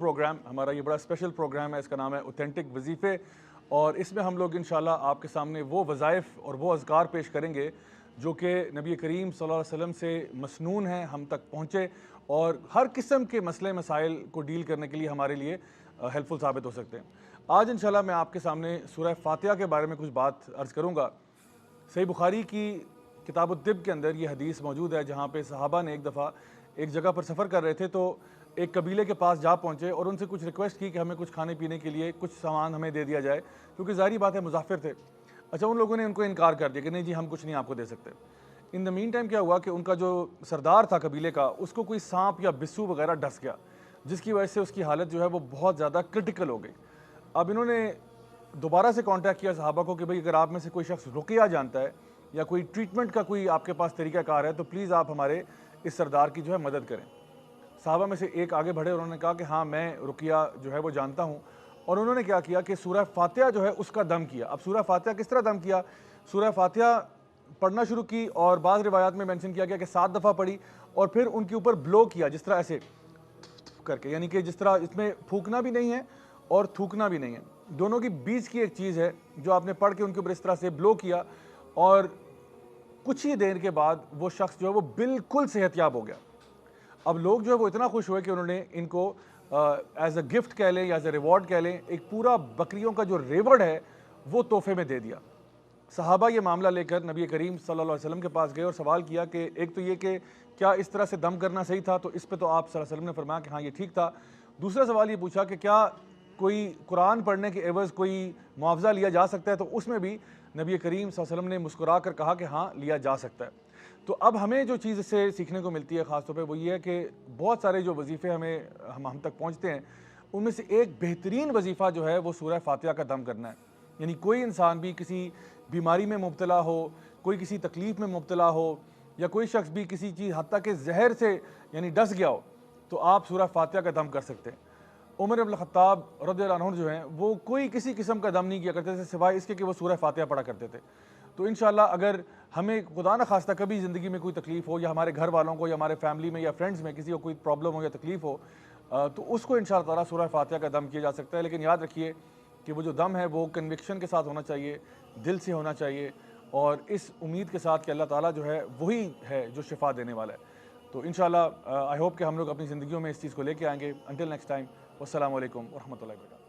Programme ہمارا یہ بڑا اسپیشل پروگرام ہے، اس کا نام ہے اوتھینٹک وظیفے، اور اس میں ہم لوگ انشاءاللہ آپ کے سامنے وہ وظائف اور وہ اذکار پیش کریں گے جو کہ نبی کریم صلی اللہ علیہ وسلم سے مسنون ہیں، ہم تک پہنچے اور ہر قسم کے مسئلے مسائل کو ڈیل کرنے کے لیے ہمارے لیے ہیلپ فل ثابت ہو سکتے ہیں۔ آج انشاءاللہ میں آپ کے سامنے سورہ فاتحہ کے بارے میں کچھ بات عرض کروں گا۔ صحیح بخاری کی کتاب الطب کے اندر یہ حدیث موجود ہے، جہاں پہ صحابہ نے ایک دفعہ ایک جگہ پر سفر کر رہے تھے تو ایک قبیلے کے پاس جا پہنچے اور ان سے کچھ ریکویسٹ کی کہ ہمیں کچھ کھانے پینے کے لیے کچھ سامان ہمیں دے دیا جائے، کیونکہ ظاہری بات ہے مسافر تھے۔ اچھا، ان لوگوں نے ان کو انکار کر دیا کہ نہیں جی ہم کچھ نہیں آپ کو دے سکتے۔ ان دا مین ٹائم کیا ہوا کہ ان کا جو سردار تھا قبیلے کا، اس کو کوئی سانپ یا بسو وغیرہ ڈس گیا، جس کی وجہ سے اس کی حالت جو ہے وہ بہت زیادہ کرٹیکل ہو گئی۔ اب انہوں نے دوبارہ سے کانٹیکٹ کیا صحابہ کو کہ بھئی اگر آپ میں سے کوئی شخص رقیہ جانتا ہے یا کوئی ٹریٹمنٹ کا کوئی آپ کے پاس طریقہ کار ہے تو پلیز آپ ہمارے اس سردار کی جو ہے مدد کریں۔ صحابہ میں سے ایک آگے بڑھے اور انہوں نے کہا کہ ہاں میں رقیہ جو ہے وہ جانتا ہوں، اور انہوں نے کیا کیا کہ سورہ فاتحہ جو ہے اس کا دم کیا۔ اب سورہ فاتحہ کس طرح دم کیا؟ سورہ فاتحہ پڑھنا شروع کی اور بعض روایات میں مینشن کیا گیا کہ 7 دفعہ پڑھی اور پھر ان کے اوپر بلو کیا، جس طرح ایسے کر کے، یعنی کہ جس طرح اس میں پھونکنا بھی نہیں ہے اور تھوکنا بھی نہیں ہے، دونوں کی بیچ کی ایک چیز ہے جو آپ نے پڑھ کے ان کے اوپر اس طرح سے بلو کیا، اور کچھ ہی دیر کے بعد وہ شخص جو ہے وہ بالکل صحت یاب ہو گیا۔ اب لوگ جو ہے وہ اتنا خوش ہوئے کہ انہوں نے ان کو ایز اے گفٹ کہہ لیں یا ایز اے ریوارڈ کہہ لیں، ایک پورا بکریوں کا جو ریوارڈ ہے وہ تحفے میں دے دیا۔ صحابہ یہ معاملہ لے کر نبی کریم صلی اللہ علیہ وسلم کے پاس گئے اور سوال کیا کہ ایک تو یہ کہ کیا اس طرح سے دم کرنا صحیح تھا؟ تو اس پہ تو آپ صلی اللہ علیہ وسلم نے فرمایا کہ ہاں یہ ٹھیک تھا۔ دوسرا سوال یہ پوچھا کہ کیا کوئی قرآن پڑھنے کے عوض کوئی معاوضہ لیا جا سکتا ہے؟ تو اس میں بھی نبی کریم صلی اللہ علیہ وسلم نے مسکرا کر کہا کہ ہاں لیا جا سکتا ہے۔ تو اب ہمیں جو چیز اس سے سیکھنے کو ملتی ہے خاص طور پہ وہ یہ ہے کہ بہت سارے جو وظیفے ہم تک پہنچتے ہیں، ان میں سے ایک بہترین وظیفہ جو ہے وہ سورہ فاتحہ کا دم کرنا ہے۔ یعنی کوئی انسان بھی کسی بیماری میں مبتلا ہو، کوئی کسی تکلیف میں مبتلا ہو، یا کوئی شخص بھی کسی چیز حتیٰ کہ زہر سے یعنی ڈس گیا ہو، تو آپ سورہ فاتحہ کا دم کر سکتے ہیں۔ عمر بن الخطاب رضی اللہ عنہ جو ہیں وہ کوئی کسی قسم کا دم نہیں کیا کرتے تھے سوائے اس کے کہ وہ سورہ فاتحہ پڑھا کرتے تھے۔ تو انشاءاللہ اگر ہمیں خدا نہ خواستہ کبھی زندگی میں کوئی تکلیف ہو، یا ہمارے گھر والوں کو یا ہمارے فیملی میں یا فرینڈز میں کسی کو کوئی پرابلم ہو یا تکلیف ہو، تو اس کو انشاءاللہ تعالیٰ سورہ فاتحہ کا دم کیا جا سکتا ہے۔ لیکن یاد رکھیے کہ وہ جو دم ہے وہ کنوکشن کے ساتھ ہونا چاہیے، دل سے ہونا چاہیے، اور اس امید کے ساتھ کہ اللہ تعالیٰ جو ہے وہی ہے جو شفا دینے والا ہے۔ تو انشاءاللہ آئی ہوپ کہ ہم لوگ اپنی زندگیوں میں اس چیز کو لے کے آئیں گے۔ انٹل نیکسٹ ٹائم، والسلام علیکم ورحمۃ اللہ وبرکاتہ۔